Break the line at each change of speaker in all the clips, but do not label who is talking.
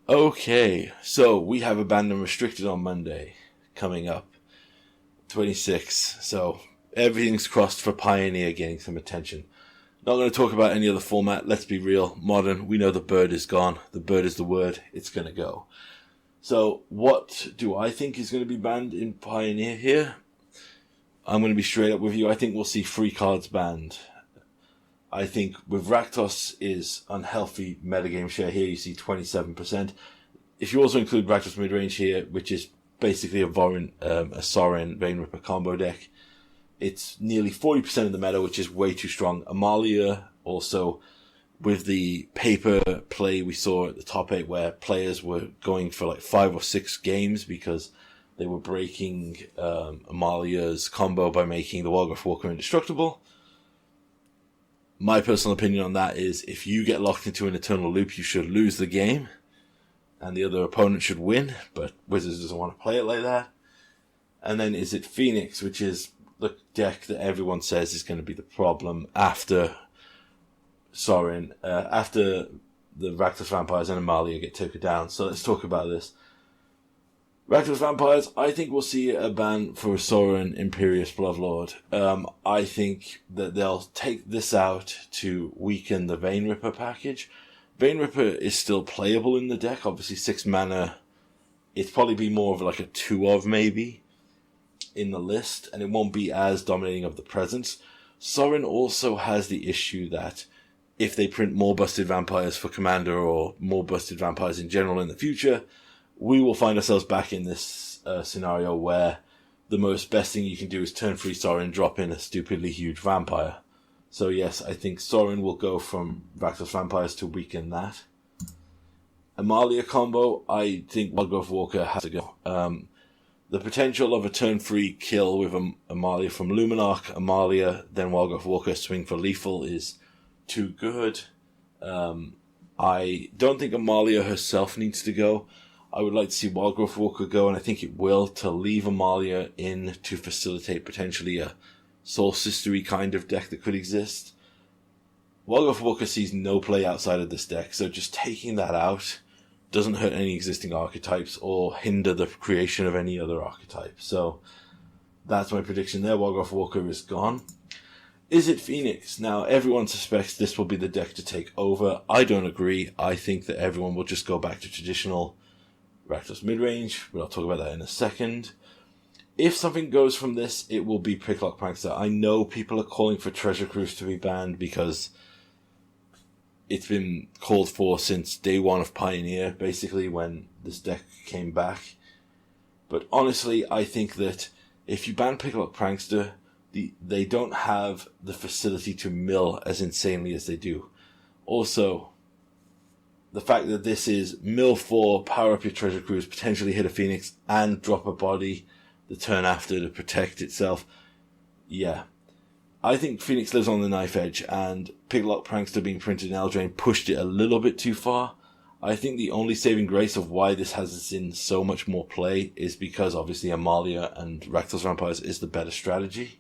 Okay, so we have Abandon Restricted on Monday coming up, 26. So everything's crossed for Pioneer getting some attention. Not going to talk about any other format. Let's be real. Modern, we know the bird is gone. The bird is the word. It's going to go. So what do I think is going to be banned in Pioneer here? I'm going to be straight up with you. I think we'll see free cards banned. I think with Rakdos is unhealthy metagame share here. You see 27%. If you also include Rakdos midrange here, which is basically a Sorin Vein-Ripper combo deck, it's nearly 40% of the meta, which is way too strong. Amalia also, with the paper play we saw at the top 8 where players were going for like 5 or 6 games because they were breaking Amalia's combo by making the Walgreath Walker indestructible. My personal opinion on that is if you get locked into an eternal loop, you should lose the game and the other opponent should win, but Wizards doesn't want to play it like that. And then is it Phoenix, which is the deck that everyone says is going to be the problem after Sorin, after the Rakdos Vampires and Amalia get taken down. So let's talk about this. Rakdos Vampires, I think we'll see a ban for Sorin Imperious Bloodlord. I think that they'll take this out to weaken the Vein-Ripper package. Vein-Ripper is still playable in the deck. Obviously, 6 mana. It's probably be more of like a 2 of maybe in the list, and it won't be as dominating of the presence. Sorin also has the issue that if they print more Busted Vampires for Commander or more Busted Vampires in general in the future, we will find ourselves back in this scenario where the best thing you can do is turn free Sorin, drop in a stupidly huge vampire. So yes, I think Sorin will go from Rakdos Vampires to weaken that. Amalia combo, I think Walgreath Walker has to go. The potential of a turn-free kill with Amalia from Luminarch, Amalia, then Walgreath Walker swing for lethal is too good. I don't think Amalia herself needs to go. I would like to see Walgreath Walker go, and I think it will, to leave Amalia in to facilitate potentially a Soul Sistery kind of deck that could exist. Walgreath Walker sees no play outside of this deck, so just taking that out doesn't hurt any existing archetypes or hinder the creation of any other archetype. So that's my prediction there. Walgreath Walker is gone. Is it Phoenix? Now, everyone suspects this will be the deck to take over. I don't agree. I think that everyone will just go back to traditional Rakdos midrange, but I'll talk about that in a second. If something goes from this, it will be Picklock Prankster. I know people are calling for Treasure Cruise to be banned because it's been called for since day one of Pioneer, basically, when this deck came back. But honestly, I think that if you ban Picklock Prankster, they don't have the facility to mill as insanely as they do. Also, the fact that this is mill 4, power up your Treasure Cruise, potentially hit a Phoenix, and drop a body the turn after to protect itself. Yeah. I think Phoenix lives on the knife edge, and Picklock Prankster being printed in Eldraine pushed it a little bit too far. I think the only saving grace of why this has in so much more play is because obviously Amalia and Rakdos Vampires is the better strategy.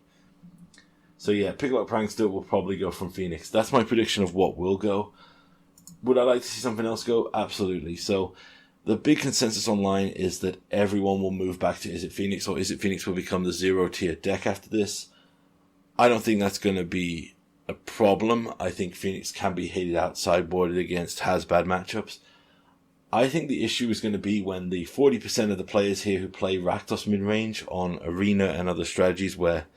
So yeah, Picklock Prankster will probably go from Phoenix. That's my prediction of what will go. Would I like to see something else go? Absolutely. So the big consensus online is that everyone will move back to Is It Phoenix, or Is It Phoenix will become the 0-tier deck after this. I don't think that's going to be a problem. I think Phoenix can be hated out, sideboarded against, has bad matchups. I think the issue is going to be when the 40% of the players here who play Rakdos midrange on Arena and other strategies where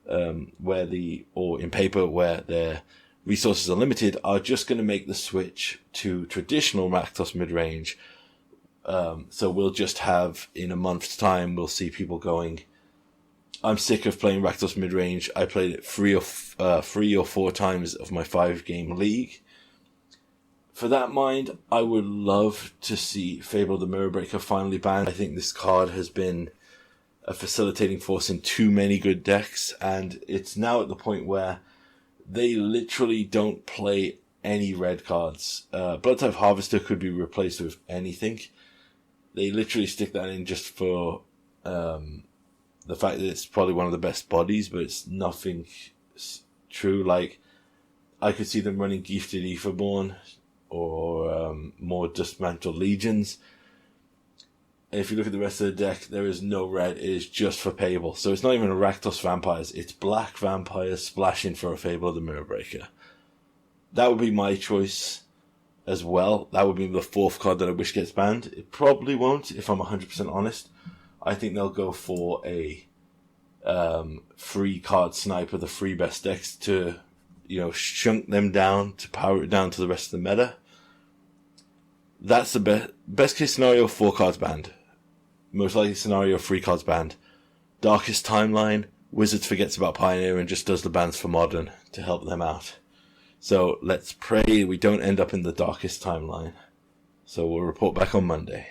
in paper where their resources are limited are just going to make the switch to traditional Rakdos midrange. So we'll just have, in a month's time, we'll see people going, I'm sick of playing Rakdos midrange. I played it 3 or 4 times of my 5-game league. For that mind, I would love to see Fable the Mirrorbreaker finally banned. I think this card has been a facilitating force in too many good decks, and it's now at the point where they literally don't play any red cards. Bloodtithe Harvester could be replaced with anything. They literally stick that in just for the fact that it's probably one of the best bodies, but it's nothing true. Like, I could see them running Gifted Aetherborn or more Dustmantle Legions. If you look at the rest of the deck, there is no red. It is just for Fable. So it's not even Rakdos Vampires. It's black vampires splashing for a Fable of the Mirrorbreaker. That would be my choice as well. That would be the fourth card that I wish gets banned. It probably won't, if I'm 100% honest. I think they'll go for a free card sniper, the free best decks to, shunk them down, to power it down to the rest of the meta. That's the best case scenario, 4 cards banned. Most likely scenario, 3 cards banned. Darkest Timeline, Wizards forgets about Pioneer and just does the bans for Modern to help them out. So let's pray we don't end up in the Darkest Timeline. So we'll report back on Monday.